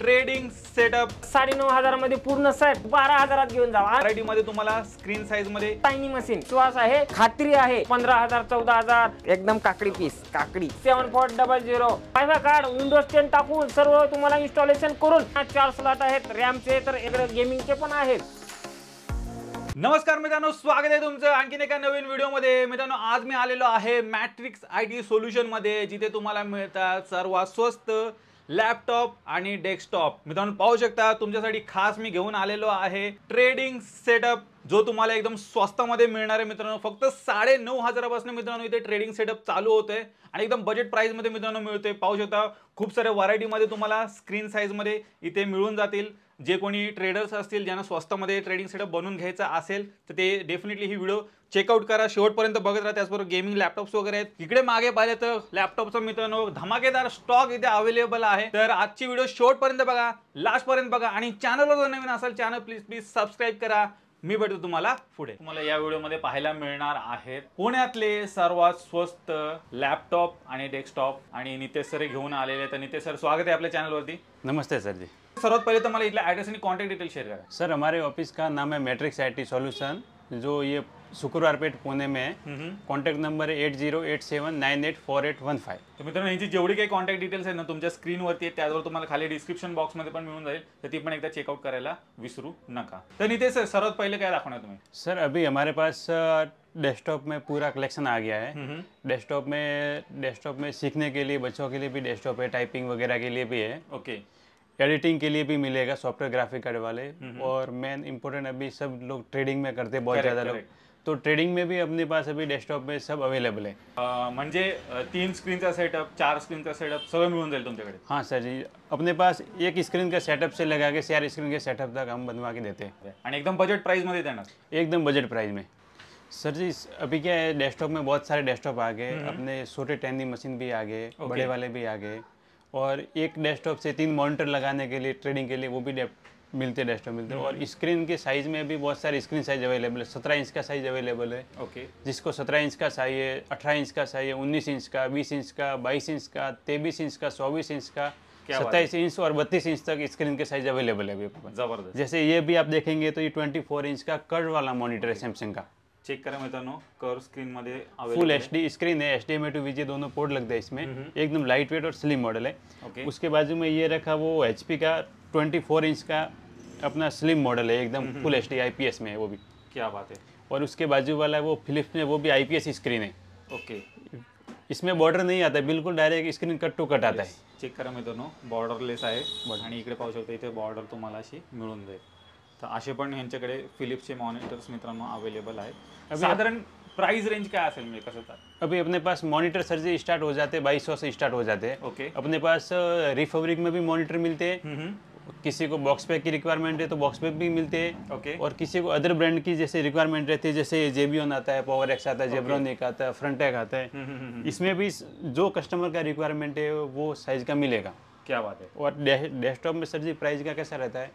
Trading setup 9,500 मध्ये पूर्ण set 12,000 घेऊन जावा। व्हरायटी मध्ये तुम्हाला स्क्रीन साइज मध्ये टायनी मशीन श्वास आहे, खात्री आहे 15,000 14,000 एकदम काकडी पीस काकडी 7400 फायदा कार्ड विंडोज 10 टाकून सर्व तुम्हाला इन्स्टॉलेशन करून 4 स्लॉट आहेत रॅमचे तर इकडे गेमिंगचे पण आहेत। नमस्कार मित्रांनो, स्वागत आहे तुमचं आणखीन एका नवीन व्हिडिओमध्ये। मित्रांनो, आज मी आलेलो आहे मॅट्रिक्स IT सोल्युशन मध्ये, जिथे तुम्हाला मिळतात सर्वात स्वस्त लॅपटॉप आणि डेस्कटॉप। मित्रांनो, पाहू शकता तुमच्यासाठी खास मी घेऊन आलेलो आहे ट्रेडिंग सेटअप, जो तुम्हाला एकदम स्वस्तामध्ये मिळणार आहे। मित्रांनो, फक्त 9,500 पासून मित्रांनो इथे ट्रेडिंग सेटअप चालू होते आणि एकदम बजेट प्राइस मध्ये मित्रांनो मिळते। पाहू शकता खूप सारे व्हरायटी मध्ये तुम्हाला स्क्रीन साइज मध्ये इथे मिळून जातील। जे कोणी ट्रेडर्स असतील ज्यांना स्वस्तामध्ये ट्रेडिंग सेटअप बनवून घ्यायचा असेल तर ते डेफिनेटली ही व्हिडिओ चेकआउट करा, शेवटपर्यंत बघत राहा। त्याचबरोबर गेमिंग लॅपटॉप्स वगैरे आहेत, इकडे मागे पाहिले तर लॅपटॉपचा मित्रांनो धमाकेदार स्टॉक इथे अवेलेबल आहे। तर आजची व्हिडिओ शेवटपर्यंत बघा, लास्ट पर्यंत बघा आणि चॅनलवर जर नवीन असाल चॅनल प्लीज सबस्क्राइब करा। मी भेटतो तुम्हाला पुढे। तुम्हाला या व्हिडिओमध्ये पाहायला मिळणार आहेत पुण्यातले सर्वात स्वस्त लॅपटॉप आणि डेस्कटॉप, आणि नितेश सर घेऊन आलेले। तर नितेश सर, स्वागत आहे आपल्या चॅनलवरती। नमस्ते सर जी। सर्वात पहले तो मला इथला एड्रेस आणि कॉन्टैक्ट डिटेल शेयर करा। सर, हमारे ऑफिस का नाम है मैट्रिक्स IT सॉल्यूशन, जो ये शुक्रवार पेठ पुणे में है। कॉन्टैक्ट नंबर है 8087984815। तर मित्रांनो, यांची जेवढी काही कॉन्टॅक्ट डिटेल्स आहेत ना तुमच्या स्क्रीनवरती आहेत, त्यावर तुम्हाला खाली डिस्क्रिप्शन बॉक्समध्ये पण मिळून जाईल, तर ती पण एकदा चेकआउट करायला विसरू नका। तर नितेश सर, सर्वात पहिले काय दाखवणार तुम्ही? सर, अभी हमारे पास डेस्कटॉप में पूरा कलेक्शन आ गया है। डेस्कटॉप में सीखने के लिए बच्चों के लिए भी डेस्कटॉप है, टाइपिंग वगैरह के लिए भी है। ओके, एडिटिंग के लिए भी मिलेगा, सॉफ्टवेयर ग्राफिक कार्ड वाले। और मेन इंपॉर्टेंट, अभी सब लोग ट्रेडिंग में करते हैं बहुत ज़्यादा लोग, तो ट्रेडिंग में भी अपने पास अभी डेस्कटॉप में सब अवेलेबल है। म्हणजे 3 स्क्रीनचा सेटअप, 4 स्क्रीनचा सेटअप सगळं मिळून जाईल तुमच्याकडे? हाँ सर जी, अपने पास 1 स्क्रीन का सेटअप से लगा के 4 स्क्रीन के सेटअप तक हम बनवा के देते हैं, आणि एकदम बजेट प्राइस मध्ये देणार? एकदम बजट प्राइस में। सर जी, अभी क्या है, डेस्कटॉप में बहुत सारे डेस्कटॉप आ गए, अपने छोटे टैनी मशीन भी आ गए, बड़े वाले भी आ गए, और एक डेस्कटॉप से 3 मॉनिटर लगाने के लिए ट्रेडिंग के लिए वो भी मिलते डेस्कटॉप मिलते हैं। और स्क्रीन के साइज में भी बहुत सारे स्क्रीन साइज अवेलेबल है। 17 इंच का साइज अवेलेबल है। ओके, जिसको 17 इंच का चाहिए, 18 इंच का चाहिए, 19 इंच का, 20 इंच का, 22 इंच का, 23 इंच का, 24 इंच का, 27 इंच और 32 इंच तक स्क्रीन के साइज अवेलेबल है अभी। जबरदस्त। जैसे ये भी आप देखेंगे तो ये 24 इंच का कर्व वाला मॉनिटर है सैमसंग का। चेक करा मित्रांनो, कर्व स्क्रीन मध्ये फुल HD स्क्रीन है, HDMI to VGA दोनों पोर्ट लगते हैं इसमें। एकदम लाइट वेट और स्लिम मॉडल है। ओके, उसके बाजू में ये रखा वो HP का 24 इंच का अपना स्लिम मॉडल है, एकदम फुल HD IPS में है वो भी। क्या बात है। और उसके बाजू वाला वो फिलिप्स में, वो भी IPS स्क्रीन है। ओके, इसमें बॉर्डर नहीं आता है, बिल्कुल direct screen cut to cut आता है। चेक करा मित्रांनो, बॉर्डरलेस आहे आणि इकडे पाहू शकता इथे बॉर्डर तुम्हाला अशी मिळून जाईल। तर असे पण यांच्याकडे फिलिप्सचे मॉनिटर्स मित्रांनो अवेलेबल आहेत। साधारण प्राइस रेंज क्या असेल म्हणजे कसं? अभी अपने पास मॉनिटर सर जी स्टार्ट हो जाते हैं 2200 से स्टार्ट हो जाते हैं। ओके, अपने पास रिफैब्रिक में भी मॉनिटर मिलते हैं। किसी को बॉक्स पैक की रिक्वायरमेंट है तो बॉक्स पैक भी मिलते हैं। ओके, और किसी को अदर ब्रांड की जैसे रिक्वायरमेंट रहती है, जैसे जेबियन आता है, पावर एक्स आता है, जेब्रॉनिक आता है, फ्रंटेक आता है, इसमें भी जो कस्टमर का रिक्वायरमेंट है वो साइज का मिलेगा। क्या बात है। और डेस्कटॉप में सर जी प्राइस का कैसा रहता है,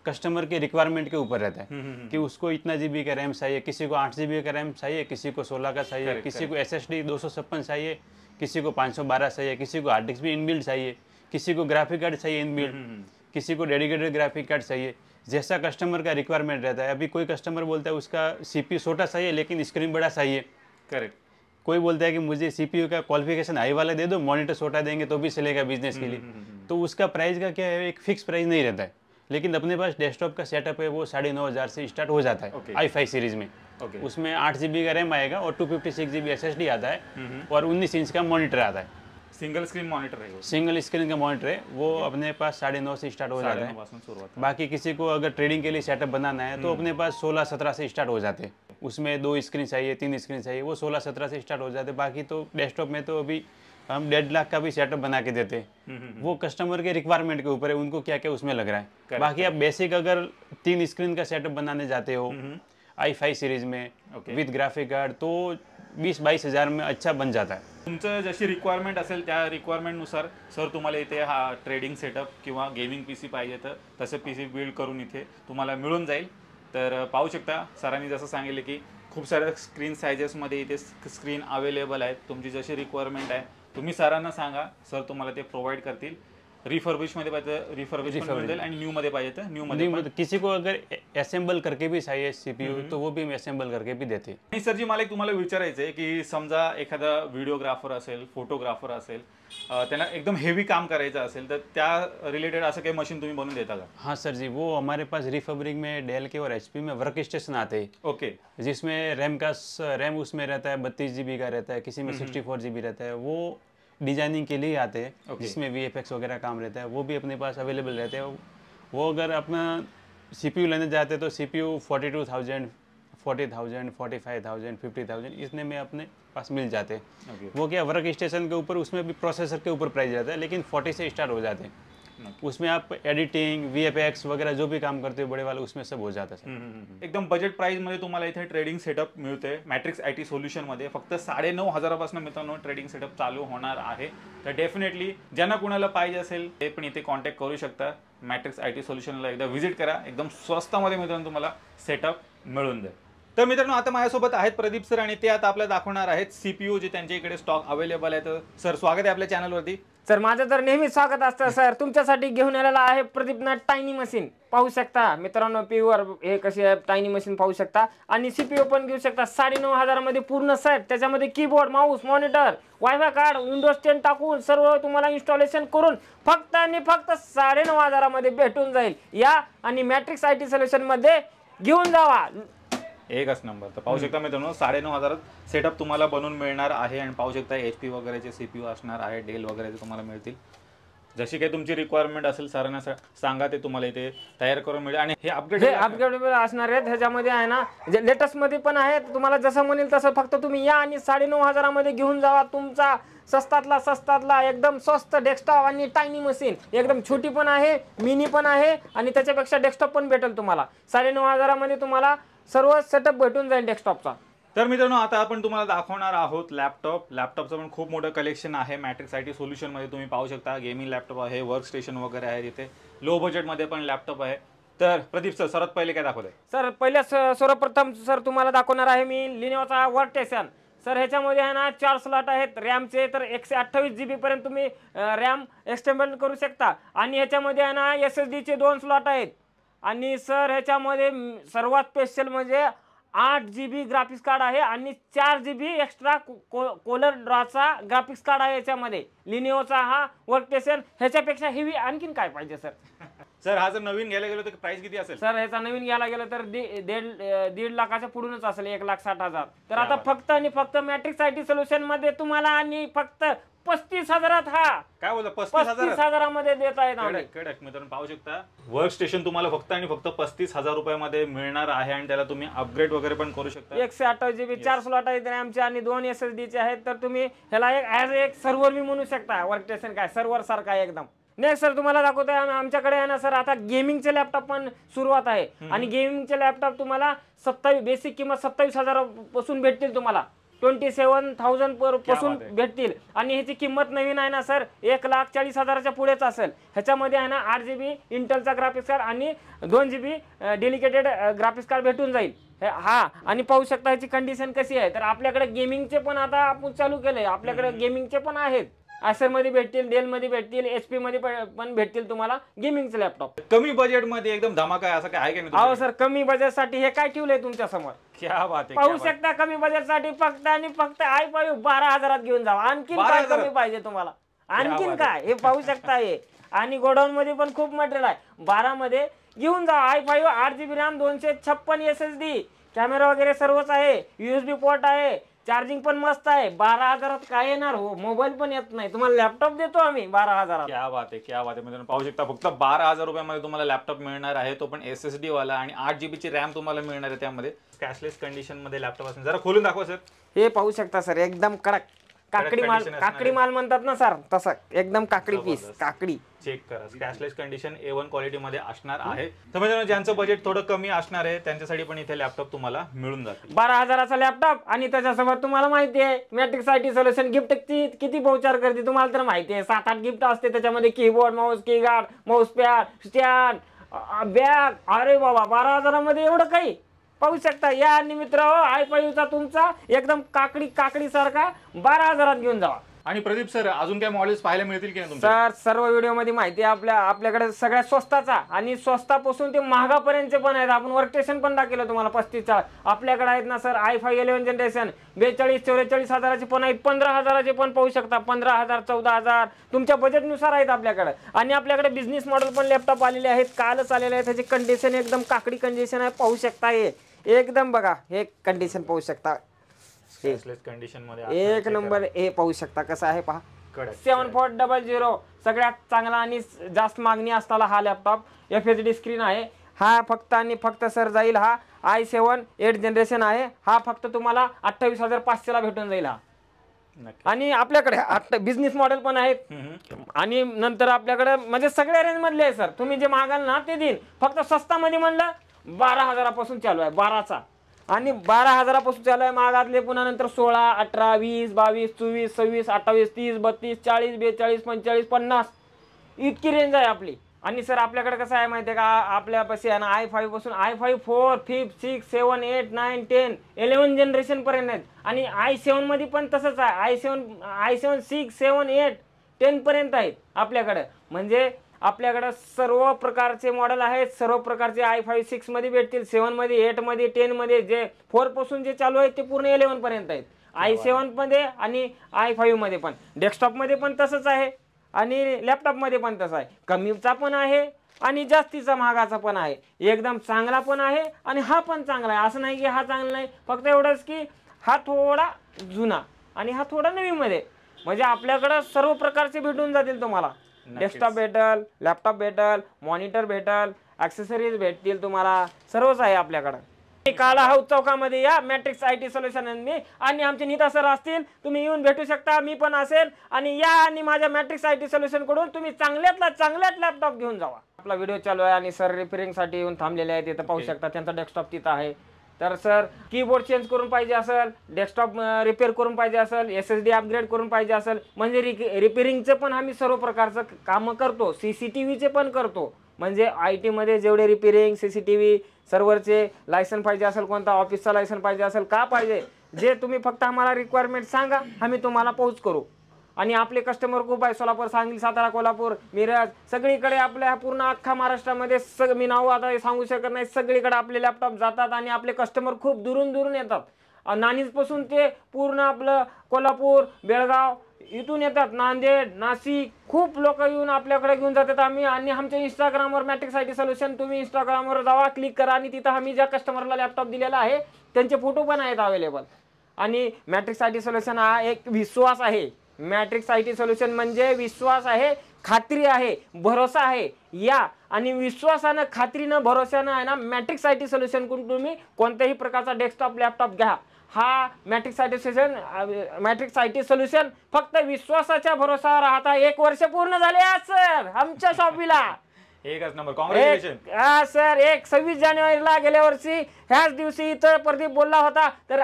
कस्टमर के रिक्वायरमेंट के ऊपर रहता है कि उसको इतना GB का रैम चाहिए, किसी को 8 GB का रैम चाहिए, किसी को 16 का चाहिए, किसी को SSD 256 चाहिए, किसी को 512 चाहिए, किसी को हार्ड डिस्क भी इनबिल्ट चाहिए, किसी को ग्राफिक कार्ड चाहिए इनबिल्ट, किसी को डेडिकेटेड ग्राफिक कार्ड चाहिए। जैसा कस्टमर का रिक्वायरमेंट रहता है। अभी कोई कस्टमर बोलता है उसका CPU छोटा चाहिए लेकिन स्क्रीन बड़ा चाहिए। करेक्ट। कोई बोलता है कि मुझे CPU का क्वालिफिकेशन हाई वाला दे दो, मॉनिटर छोटा देंगे तो भी चलेगा बिजनेस के लिए। तो उसका प्राइस का क्या है, एक फिक्स प्राइस नहीं रहता है। लेकिन अपने पास डेस्कटॉप का सेटअप है वो 9,500 से स्टार्ट हो जाता है। i5 सीरीज में। उसमें 8 GB का रैम आएगा और 256 GB SSD आता है और 19 इंच का मॉनिटर आता है। सिंगल स्क्रीन मॉनिटर है वो? सिंगल स्क्रीन का मॉनिटर है वो। अपने पास 9,500 से स्टार्ट हो जाता है। बाकी किसी को अगर ट्रेडिंग के लिए सेटअप बनाना है तो अपने पास 16-17 से स्टार्ट हो जाते हैं। उसमें 2 स्क्रीन चाहिए, 3 स्क्रीन चाहिए, वो 16-17 से स्टार्ट हो जाते हैं। बाकी तो डेस्कटॉप में तो अभी हम 1.5 लाख का भी सेटअप बना के देते हैं। वो कस्टमर के रिक्वायरमेंट के ऊपर है, उनको क्या क्या उसमें लग रहा है। बाकी आप बेसिक अगर 3 स्क्रीन का सेटअप बनाने जाते हो i5 सीरीज में विद ग्राफिक कार्ड तो 20-22 हज़ार में अच्छा बन जाता है। तुमचं जशी रिक्वायरमेंट असेल त्या रिक्वायरमेंटनुसार सर तुम्हाला इथे हा ट्रेडिंग सेटअप किंवा गेमिंग PC पाहिजे तर तसं PC बिल्ड करून इथे तुम्हाला मिळून जाईल। तर पाहू शकता सरांनी जसं सांगितलं की खूप साऱ्या स्क्रीन साइजेसमध्ये इथे स्क्रीन अवेलेबल आहेत। तुमची जशी रिक्वायरमेंट आहे तुम्ही सरांना सांगा, सर तुम्हाला ते प्रोव्हाइड करतील। रिफर्बिश मध्ये पाहिजे रिफर्बिश मिळेल आणि न्यू मध्ये पाहिजे तर न्यू मध्ये किसी को अगर असेंबल करके भी चाहिए सीपीयू तो वो भी हम असेंबल करके भी देते हैं। आणि सर जी मला एक तुम्हाला विचारायचं आहे की समजा एखादा व्हिडिओग्राफर असेल फोटोग्राफर असेल त्यांना एकदम हेवी काम करायचं असेल तर त्या रिलेटेड असं काही मशीन तुम्ही बनवून देता का? हाँ सर जी, वो हमारे पास रिफैब्रिक में डेल के और एचपी में वर्क स्टेशन आते हैं। ओके। जिसमें रैम उसमें रहता है 32 GB का रहता है, किसी में 64 GB रहता है। वो डिजाइनिंग के लिए आते हैं जिसमें VFX वगैरह काम रहता है, वो भी अपने पास अवेलेबल रहते हैं। वो अगर अपना CPU लेने जाते हैं तो CPU 42,000 40,000 45,000 50,000 इतने में अपने पास मिल जाते हैं। वो क्या वर्क स्टेशन के ऊपर उसमें भी प्रोसेसर के ऊपर प्राइस रहता है, लेकिन 40 से स्टार्ट हो जाते हैं। उसमें आप एडिटिंग VFX वगैरह जो भी काम करते हो बड़े वाले उसमें सब हो जाता है सर। एकदम बजेट प्राइस मध्ये तुम्हाला इथे ट्रेडिंग सेटअप मिळते मॅट्रिक्स IT सोल्युशन मध्ये। फक्त 9,500 पासून मित्रांनो ट्रेडिंग सेटअप चालू होणार आहे। तर डेफिनेटली ज्यांना कुणाला पाहिजे असेल ते पण इथे कॉन्टॅक्ट करू शकता। मॅट्रिक्स IT सोल्युशनला एकदा व्हिजिट करा, एकदम स्वस्तामध्ये मित्रांनो तुम्हाला सेटअप मिळून जाईल। तर मित्रांनो आता माझ्यासोबत आहेत प्रदीप सर आणि ते आता आपल्याला दाखवणार आहेत CPU जे त्यांच्या इकडे स्टॉक अवेलेबल आहे। तर सर स्वागत आहे आपल्या चॅनलवरती। सर माझं तर नेहमी स्वागत असतं सर। तुमच्यासाठी घेऊन आलेला आहे प्रदीपना टायनी मशीन। पाहू शकता मित्रांनो प्युअर हे कशी आहे टायनी मशीन पाहू शकता आणि CPU पण घेऊ शकता। 9,500 मध्ये पूर्ण सेट, त्याच्यामध्ये keyboard Mouse monitor wifi card Windows 10 टाकून सर्व तुम्हाला इन्स्टॉलेशन करून फक्त आणि फक्त 9,500 मध्ये भेटून जाईल। या आणि मॅट्रिक्स IT सोल्युशन मध्ये घेऊन जावा एकच नंबर। तर पाहू शकता मित्रांनो 9,500 सेटअप तुम्हाला बनवून मिळणार आहे आणि पाहू शकता HP वगैरेचे CPU असणार आहे, डेल वगैरेचे तुम्हाला मिळतील। जशी काही तुमची रिक्वायरमेंट असेल सरांना सांगा, ते तुम्हाला इथे तयार करून मिळेल। आणि हे अपग्रेडेबल असणार आहेत। ह्याच्यामध्ये आहे ना लेटेस्ट मध्ये पण आहे, तुम्हाला जसं म्हणेल तसं फक्त तुम्ही या आणि 9,500 मध्ये घेऊन जावा तुमचा स्वस्तातला एकदम स्वस्त डेस्कटॉप आणि टायनी मशीन। एकदम छोटी पण आहे, मिनी पण आहे आणि त्याच्यापेक्षा डेस्कटॉप पण भेटेल तुम्हाला। 9,500 मध्ये तुम्हाला सर्व सेटअप भेटून जाईल डेस्कटॉपचा। तर मित्रांनो आता आपण तुम्हाला दाखवणार आहोत लॅपटॉप। लॅपटॉपचं पण खूप मोठं कलेक्शन आहे मॅट्रिक्स IT सोल्युशन मध्ये। तुम्ही पाहू शकता गेमिंग लॅपटॉप आहे, वर्क स्टेशन वगैरे आहे, तिथे लो बजेट मध्ये पण लॅपटॉप आहे। तर प्रदीप सर सर्वात पहिले काय दाखवलंय? सर पहिले सर्वप्रथम सर तुम्हाला दाखवणार आहे मी लिनोवाचा वर्क स्टेशन। सर ह्याच्यामध्ये आहे ना 4 स्लॉट आहेत रॅमचे, तर 128 GB पर्यंत तुम्ही रॅम एक्सटेंड करू शकता। आणि ह्याच्यामध्ये आहे ना SSD चे 2 स्लॉट आहेत। आणि सर ह्याच्यामध्ये सर्वात स्पेशल म्हणजे 8 GB ग्राफिक्स कार्ड आहे आणि 4 GB एक्स्ट्रा कोलर ड्रॉचा ग्राफिक्स कार्ड आहे याच्यामध्ये। लिनोवाचा हा वर्क स्टेशन ह्याच्यापेक्षा हेवी आणखीन काय पाहिजे सर? सर हा जर नवीन घ्यायला गेलो तर प्राइस किती असेल? सर ह्याचा नवीन घ्यायला गेलं तर 1.5 लाखाच्या पुढूनच असेल, 1,60,000। तर आता फक्त आणि फक्त मॅट्रिक्स IT सोल्युशन मध्ये तुम्हाला आणि फक्त 35,000 हा काय बोलतो 35,000 मध्ये देत आहेत आम्ही। कडक मित्रांनो पाहू शकता वर्क स्टेशन तुम्हाला फक्त आणि फक्त 35,000 रुपयामध्ये मिळणार आहे आणि त्याला तुम्ही अपग्रेड वगैरे पण करू शकता। 128 GB 4 स्लॉट आहेत रॅमचे आणि 2 SSD चे आहेत। तर तुम्ही ह्याला एक सर्व्हर बी म्हणू शकता। वर्क स्टेशन काय सर्व्हर सारखा आहे एकदम। नेक्स्ट सर तुम्हाला दाखवतोय आमच्याकडे आहे ना सर आता गेमिंगचे लॅपटॉप पण सुरुवात आहे आणि गेमिंगचे लॅपटॉप तुम्हाला 27 बेसिक किंमत 27,000 पासून भेटतील तुम्हाला। 27,000 पासून भेटतील आणि ह्याची किंमत नवीन आहे ना सर 1,40,000च्या पुढेच असेल। ह्याच्यामध्ये आहे ना 8 GB इंटेलचा ग्राफिक्स कार्ड आणि 2 GB डेडिकेटेड ग्राफिक्स कार्ड भेटून जाईल। हा आणि पाहू शकता ह्याची कंडिशन कशी आहे। तर आपल्याकडे गेमिंगचे पण आता आपण चालू केले, आपल्याकडे गेमिंगचे पण आहेत। Acer मध्ये भेटतील, डेल मध्ये भेटतील, HP मध्ये पण भेटतील तुम्हाला गेमिंगचे लॅपटॉप। कमी बजेट मध्ये एकदम धमाका असं काय आहे की नाही? अहो सर कमी बजेट साठी हे काय ठेवलंय तुमच्या समोर? क्या बात आहे, पाहू शकता कमी बजेट साठी फक्त आणि फक्त i5 12,000 घेऊन जावा। आणखीन काय कमी पाहिजे तुम्हाला? आणखीन काय हे पाहू शकता हे। आणि गोडाऊन मध्ये पण खूप मटेरियल आहे। 12 मध्ये घेऊन जा i5 8 GB RAM 256 SSD camera वगैरे सर्वच आहे, USB पोर्ट आहे, चार्जिंग पण मस्त आहे। 12,000 काय येणार हो, मोबाईल पण येत नाही, तुम्हाला लॅपटॉप देतो आम्ही 12,000। क्या बात आहे, क्या बात आहे। मित्रांनो पाहू शकता फक्त 12,000 रुपयामध्ये तुम्हाला लॅपटॉप मिळणार आहे, तो पण SSD वाला आणि 8 GB ची रॅम तुम्हाला मिळणार आहे त्यामध्ये। कॅशलेस कंडिशन मध्ये लॅपटॉप असेल, जरा खोलून दाखवा सर। हे पाहू शकता सर एकदम कडक काकडी माल म्हणतात ना सर, तसं एकदम काकडी पीस काकडी। चेक करा, कॅशलेस कंडिशन A1 क्वालिटी मध्ये असणार आहे। तर मित्रांनो ज्यांचं बजेट थोडं कमी असणार आहे त्यांच्यासाठी पण इथे लॅपटॉप तुम्हाला मिळून जातील। 12,000चा लॅपटॉप आणि त्याच्यासोबत तुम्हाला माहिती आहे मॅट्रिक्स IT सोल्युशन गिफ्ट किती भाऊचार करते तुम्हाला तर माहिती आहे। 7-8 गिफ्ट असते त्याच्यामध्ये, keyboard mouse keyguard mouse pad stand bag. अरे बाबा 12,000 मध्ये एवढं काही पाहू शकता। या आणि मित्र i5 चा तुमचा एकदम काकडी सारखा 12,000 घेऊन जावा। आणि प्रदीप सर अजून काय मॉडेल्स पाहायला मिळतील की नाही तुमच्या? सर सर्व व्हिडिओ मध्ये माहिती आहे आपल्याकडे सगळ्यात स्वस्ताचा आणि स्वस्तापासून ते महागापर्यंतचे पण आहेत. आपण वर्क स्टेशन पण दाखवलं तुम्हाला 35चा आपल्याकडे आहेत ना सर. i5 11 जनरेशन 42-44 हजाराचे पण आहेत, 15 हजाराचे पण पाहू शकता. 15,000 14,000 तुमच्या बजेटनुसार आहेत आपल्याकडे. आणि आपल्याकडे बिझनेस मॉडेल पण लॅपटॉप आलेले आहेत, कालच आलेले आहेत. त्याची कंडिशन एकदम काकडी कंडिशन आहे, पाहू शकता. हे एकदम बघा, हे कंडिशन पाहू शकता, कंडिशन मध्ये एक नंबर. हे पाहू शकता कसं आहे पहा. 7400 सगळ्यात चांगला आणि जास्त मागणी असताना हा लॅपटॉप. FHD स्क्रीन आहे हा. फक्त आणि फक्त सर जाईल हा i7 8 जनरेशन आहे हा. फक्त तुम्हाला 28,500 ला भेटून जाईल हा. आणि आपल्याकडे बिझनेस मॉडेल पण आहेत. आणि नंतर आपल्याकडे म्हणजे सगळ्या रेंज मधले आहे सर. तुम्ही जे मागाल ना ते देईन. फक्त स्वस्तामध्ये म्हणलं 12,000 चालू आहे, 12चा. आणि 12,000 चालू आहे. मागातले पुन्हा नंतर 16, 18, 20, 22, 24, 26, 28, 30, 32, 40, 42, 45, 50 इतकी रेंज आहे आपली. आणि सर आपल्याकडे कसं आहे माहिती आहे का, आपल्यापाशी आहे ना i5 पासून i5 4, 5, 6, 7, 8, 9, 10, 11 जनरेशन पर्यंत आहेत. आणि i7 मध्ये पण तसंच आहे. i7 6, 7, 8, 10 पर्यंत आहेत आपल्याकडे. म्हणजे आपल्याकडे सर्व प्रकारचे मॉडेल आहेत. सर्व प्रकारचे i5 6 मध्ये भेटतील, 7 मध्ये, 8 मध्ये, 10 मध्ये. जे 4 पासून जे चालू आहेत ते पूर्ण 11 पर्यंत आहेत. i7 मध्ये आणि i5 मध्ये पण. डेस्कटॉप मध्ये पण तसंच आहे आणि लॅपटॉप मध्ये पण तसं आहे. कमीचा पण आहे आणि जास्तीचा महागाचा पण आहे. एकदम चांगला पण आहे आणि हा पण चांगला आहे. असं नाही की हा चांगला नाही, फक्त एवढंच की हा थोडा जुना आणि हा थोडा नवीन मध्ये. म्हणजे आपल्याकडे सर्व प्रकारचे भेटून जातील तुम्हाला. डेस्कटॉप भेटल, लॅपटॉप भेटल, मॉनिटर भेटल, ॲक्सेसरीज भेटतील तुम्हाला, सर्वच आहे आपल्याकडं. काला हाऊस चौकामध्ये या, मॅट्रिक्स IT सोल्युशन आणि आमचे नीता सर असतील. तुम्ही येऊन भेटू शकता, मी पण असेल. आणि या आणि माझ्या मॅट्रिक्स IT सोल्युशन कडून तुम्ही चांगल्यात लॅपटॉप घेऊन जावा. आपला व्हिडिओ चालू आहे आणि सर रिपेअरिंग साठी येऊन थांबलेले आहेत. तिथं पाहू शकता त्यांचा डेस्कटॉप तिथं आहे. तर सर कीबोर्ड चेंज करून पाहिजे असेल, डेस्कटॉप रिपेअर करून पाहिजे असेल, SSD अपग्रेड करून पाहिजे असेल, म्हणजे रिपेअरिंगचं पण आम्ही सर्व प्रकारचं कामं करतो. CCTVचे पण करतो. म्हणजे IT मध्ये जेवढे रिपेअरिंग, CCTV, सर्व्हरचे लायसन पाहिजे असेल, कोणता ऑफिसचा लायसन पाहिजे असेल, का पाहिजे जे तुम्ही फक्त आम्हाला रिक्वायरमेंट सांगा, आम्ही तुम्हाला पोच करू. आणि आपले कस्टमर खूप आहे. सोलापूर, सांगली, सातारा, कोल्हापूर, मिरज सगळीकडे आपल्या पूर्ण अख्खा महाराष्ट्रामध्ये मी नाव आता सांगू शकत नाही. सगळीकडे आपले लॅपटॉप जातात आणि आपले कस्टमर खूप दुरून येतात. नाणीजपासून ते पूर्ण आपलं कोल्हापूर, बेळगाव इथून येतात, नांदेड, नाशिक खूप लोक येऊन आपल्याकडे घेऊन जातात. आम्ही आणि आमच्या इंस्टाग्रामवर मॅट्रिक्स IT सोल्युशन, तुम्ही इंस्टाग्रामवर जावा, क्लिक करा आणि तिथं आम्ही ज्या कस्टमरला लॅपटॉप दिलेला आहे त्यांचे फोटो पण आहेत अवेलेबल. आणि मॅट्रिक्स IT सोल्युशन हा एक विश्वास आहे. मॅट्रिक्स IT सोल्युशन म्हणजे विश्वास आहे, खात्री आहे, भरोसा आहे. या आणि विश्वासानं, खात्रीनं, भरोशानं आहे ना मॅट्रिक्स IT सोल्युशन कडून तुम्ही कोणत्याही प्रकारचा डेस्कटॉप, लॅपटॉप घ्या. हा मॅट्रिक्स IT सोल्युशन फक्त विश्वासाच्या भरोसावर राहता. 1 वर्ष पूर्ण झाले सर आमच्या शॉपीला. एकच नंबर, कॉंग्रॅच्युलेशन. हा सर, 26 जानेवारीला गेल्या वर्षी ह्याच दिवशी इथं प्रदीप बोलला होता. तर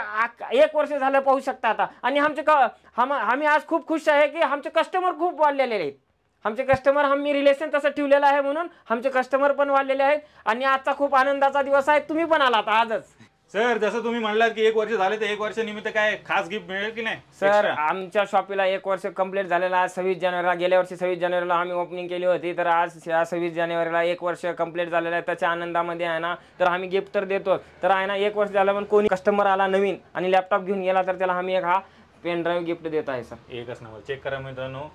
1 वर्ष झालं पाहू शकता आता. आणि आम्ही आज खूप खुश आहे की आमचे कस्टमर खूप वाढलेले आहेत. आमचे कस्टमर आम्ही रिलेशन तसं ठेवलेलं आहे म्हणून आमचे कस्टमर पण वाढलेले आहेत. आणि आजचा खूप आनंदाचा दिवस आहे. तुम्ही पण आलात आजच. सर जसं तुम्ही म्हणलात की 1 वर्ष झाले, तर 1 वर्ष निमित्त काय खास गिफ्ट मिळेल की नाही? सर आमच्या शॉपीला 1 वर्ष कंप्लीट झालेला आहे 26 जानेवारीला. गेल्या वर्षी 26 जानेवारीला आम्ही ओपनिंग केली होती. तर आज 26 जानेवारीला 1 वर्ष कंप्लीट झालेलं आहे. त्याच्या आनंदामध्ये आहे ना तर आम्ही गिफ्ट तर देतो. तर आहे ना 1 वर्ष झालं पण कोणी कस्टमर आला नवीन आणि लॅपटॉप घेऊन गेला तर त्याला आम्ही एक हा पेन ड्राईव्ह गिफ्ट देत आहे सर. एकच नंबर. चेक करा मित्रांनो,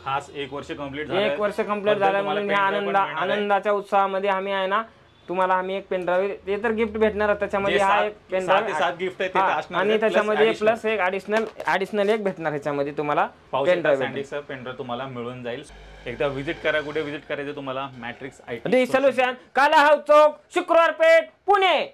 खास 1 वर्ष कंप्लीट झालं. 1 वर्ष कंप्लीट झालं म्हणून ह्या आनंदाच्या उत्साहामध्ये आम्ही आहे ना तुम्हाला आम्ही एक पेन ड्राईव्ह ते तर गिफ्ट भेटणार. त्याच्यामध्ये हा एक पेन ड्राईव्ह गिफ्ट आहे आणि त्याच्यामध्ये प्लस एक ॲडिशनल एक भेटणार. ह्याच्यामध्ये तुम्हाला पेन ड्राईव्ह तुम्हाला मिळून जाईल. एकदा व्हिजिट करा. कुठे व्हिजिट करायचं तुम्हाला? मॅट्रिक्स IT सोल्युशन, काला हाऊस चौक, शुक्रवार पेठ, पुणे.